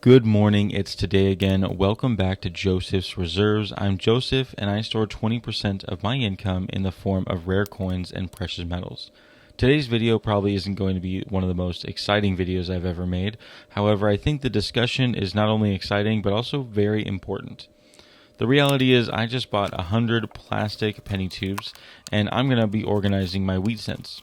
Good morning, it's today again. Welcome back to Joseph's Reserves. I'm Joseph and I store 20% of my income in the form of rare coins and precious metals. Today's video probably isn't going to be one of the most exciting videos I've ever made. However, I think the discussion is not only exciting but also very important. The reality is I just bought 100 plastic penny tubes and I'm going to be organizing my wheat cents.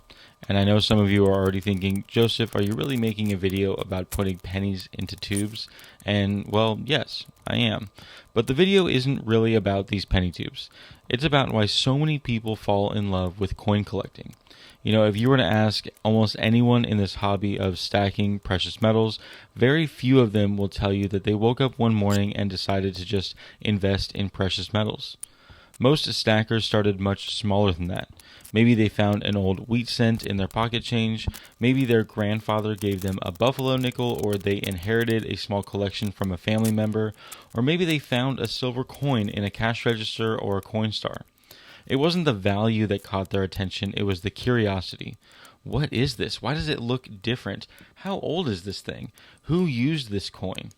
And I know some of you are already thinking, Joseph, are you really making a video about putting pennies into tubes? And well, yes, I am. But the video isn't really about these penny tubes. It's about why so many people fall in love with coin collecting. You know, if you were to ask almost anyone in this hobby of stacking precious metals, very few of them will tell you that they woke up one morning and decided to just invest in precious metals. Most stackers started much smaller than that. Maybe they found an old wheat cent in their pocket change, maybe their grandfather gave them a buffalo nickel, or they inherited a small collection from a family member, or maybe they found a silver coin in a cash register or a Coinstar. It wasn't the value that caught their attention, it was the curiosity. What is this? Why does it look different? How old is this thing? Who used this coin?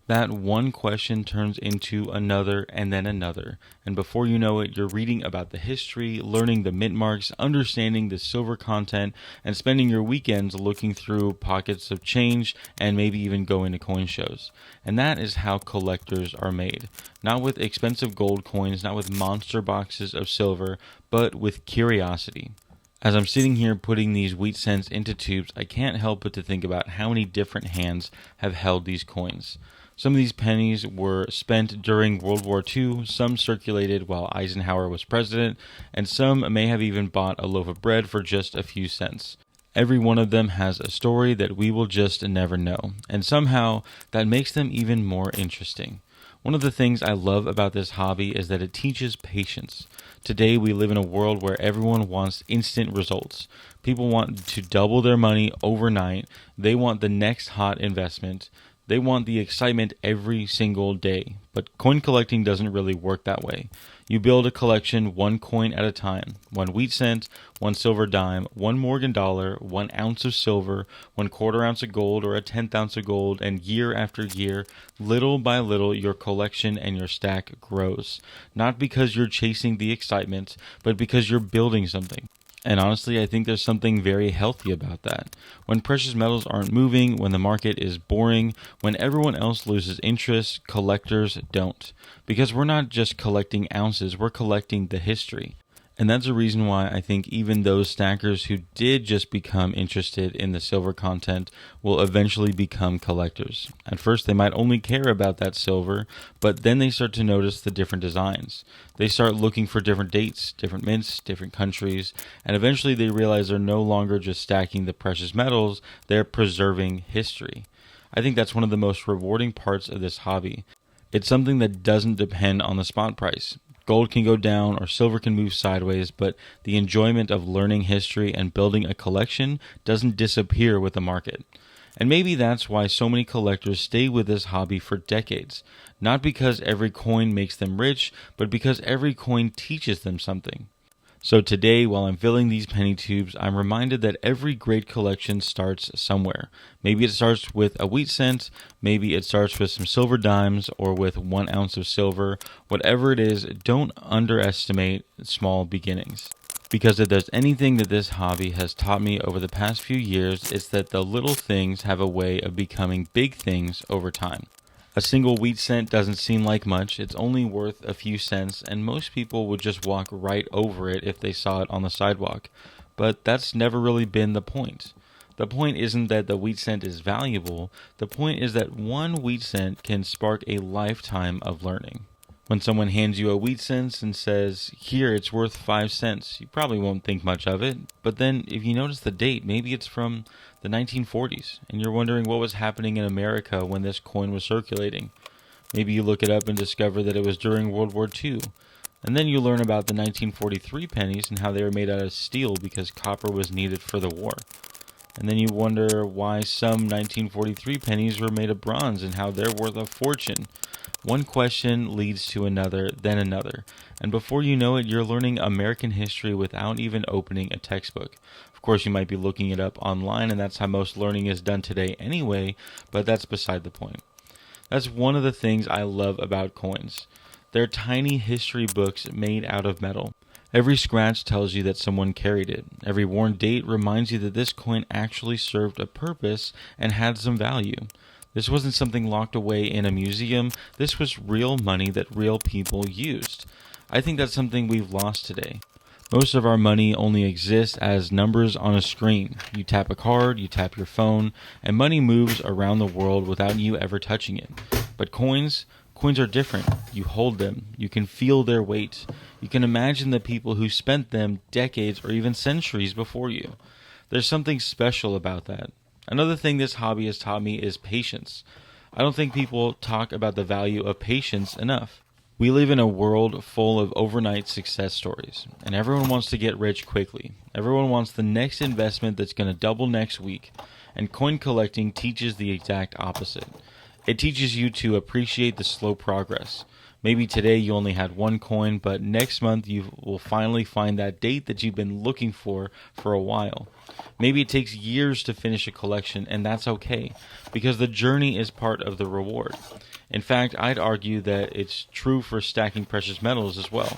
That one question turns into another and then another, and before you know it, you're reading about the history, learning the mint marks, understanding the silver content, and spending your weekends looking through pockets of change and maybe even going to coin shows. And that is how collectors are made. Not with expensive gold coins, not with monster boxes of silver, but with curiosity. As I'm sitting here putting these wheat cents into tubes, I can't help but to think about how many different hands have held these coins. Some of these pennies were spent during World War II, some circulated while Eisenhower was president, and some may have even bought a loaf of bread for just a few cents. Every one of them has a story that we will just never know, and somehow that makes them even more interesting. One of the things I love about this hobby is that it teaches patience. Today we live in a world where everyone wants instant results. People want to double their money overnight. They want the next hot investment. They want the excitement every single day, but coin collecting doesn't really work that way. You build a collection one coin at a time, one wheat cent, one silver dime, one Morgan dollar, 1 ounce of silver, 1/4 ounce of gold, or a 1/10 ounce of gold, and year after year, little by little, your collection and your stack grows. Not because you're chasing the excitement, but because you're building something. And honestly, I think there's something very healthy about that. When precious metals aren't moving, when the market is boring, when everyone else loses interest, collectors don't. Because we're not just collecting ounces, we're collecting the history. And that's a reason why I think even those stackers who did just become interested in the silver content will eventually become collectors. At first, they might only care about that silver, but then they start to notice the different designs. They start looking for different dates, different mints, different countries, and eventually they realize they're no longer just stacking the precious metals, they're preserving history. I think that's one of the most rewarding parts of this hobby. It's something that doesn't depend on the spot price. Gold can go down or silver can move sideways, but the enjoyment of learning history and building a collection doesn't disappear with the market. And maybe that's why so many collectors stay with this hobby for decades. Not because every coin makes them rich, but because every coin teaches them something. So today, while I'm filling these penny tubes, I'm reminded that every great collection starts somewhere. Maybe it starts with a wheat cent, maybe it starts with some silver dimes, or with 1 ounce of silver. Whatever it is, don't underestimate small beginnings. Because if there's anything that this hobby has taught me over the past few years, it's that the little things have a way of becoming big things over time. A single wheat cent doesn't seem like much, it's only worth a few cents, and most people would just walk right over it if they saw it on the sidewalk. But that's never really been the point. The point isn't that the wheat cent is valuable, the point is that one wheat cent can spark a lifetime of learning. When someone hands you a wheat cent and says, here, it's worth 5 cents, you probably won't think much of it. But then if you notice the date, maybe it's from the 1940s, and you're wondering what was happening in America when this coin was circulating. Maybe you look it up and discover that it was during World War II. And then you learn about the 1943 pennies and how they were made out of steel because copper was needed for the war. And then you wonder why some 1943 pennies were made of bronze and how they're worth a fortune. One question leads to another, then another. And before you know it, you're learning American history without even opening a textbook. Of course, you might be looking it up online, and that's how most learning is done today anyway, but that's beside the point. That's one of the things I love about coins. They're tiny history books made out of metal. Every scratch tells you that someone carried it. Every worn date reminds you that this coin actually served a purpose and had some value. This wasn't something locked away in a museum. This was real money that real people used. I think that's something we've lost today. Most of our money only exists as numbers on a screen. You tap a card, you tap your phone, and money moves around the world without you ever touching it. But coins are different. You hold them. You can feel their weight. You can imagine the people who spent them decades or even centuries before you. There's something special about that. Another thing this hobby has taught me is patience. I don't think people talk about the value of patience enough. We live in a world full of overnight success stories, and everyone wants to get rich quickly. Everyone wants the next investment that's going to double next week, and coin collecting teaches the exact opposite. It teaches you to appreciate the slow progress. Maybe today you only had one coin, but next month you will finally find that date that you've been looking for a while. Maybe it takes years to finish a collection, and that's okay, because the journey is part of the reward. In fact, I'd argue that it's true for stacking precious metals as well.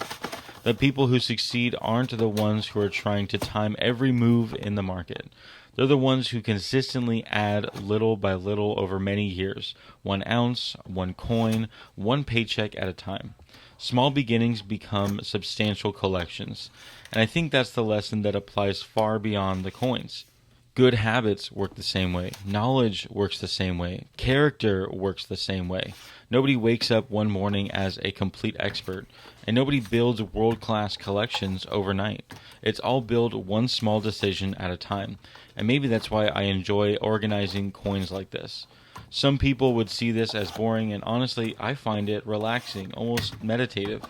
The people who succeed aren't the ones who are trying to time every move in the market. They're the ones who consistently add little by little over many years, 1 ounce, 1 coin, 1 paycheck at a time. Small beginnings become substantial collections, and I think that's the lesson that applies far beyond the coins. Good habits work the same way. Knowledge works the same way. Character works the same way. Nobody wakes up one morning as a complete expert, and nobody builds world-class collections overnight. It's all built one small decision at a time, and maybe that's why I enjoy organizing coins like this. Some people would see this as boring, and honestly, I find it relaxing, almost meditative.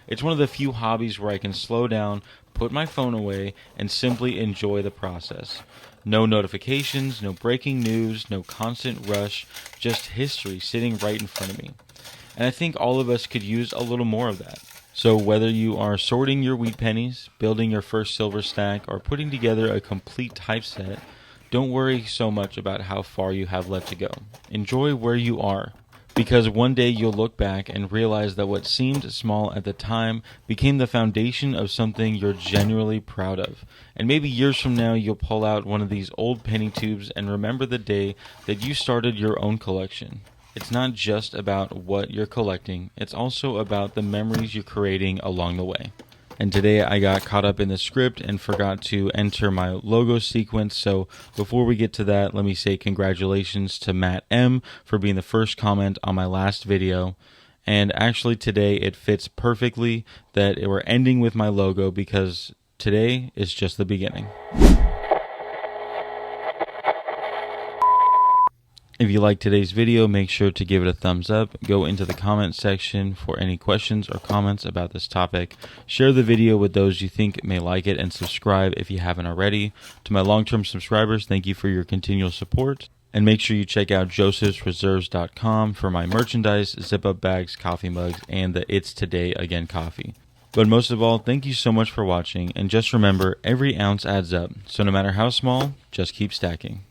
It's one of the few hobbies where I can slow down, put my phone away, and simply enjoy the process. No notifications, no breaking news, no constant rush, just history sitting right in front of me. And I think all of us could use a little more of that. So whether you are sorting your wheat pennies, building your first silver stack, or putting together a complete typeset, don't worry so much about how far you have left to go. Enjoy where you are. Because one day you'll look back and realize that what seemed small at the time became the foundation of something you're genuinely proud of. And maybe years from now you'll pull out one of these old penny tubes and remember the day that you started your own collection. It's not just about what you're collecting, it's also about the memories you're creating along the way. And today I got caught up in the script and forgot to enter my logo sequence. So before we get to that, let me say congratulations to Matt M for being the first comment on my last video. And actually today it fits perfectly that we're ending with my logo because today is just the beginning. If you like today's video, make sure to give it a thumbs up. Go into the comment section for any questions or comments about this topic. Share the video with those you think may like it, and subscribe if you haven't already. To my long-term subscribers, thank you for your continual support. And make sure you check out josephsreserves.com for my merchandise, zip-up bags, coffee mugs, and the It's Today Again coffee. But most of all, thank you so much for watching, and just remember, every ounce adds up. So no matter how small, just keep stacking.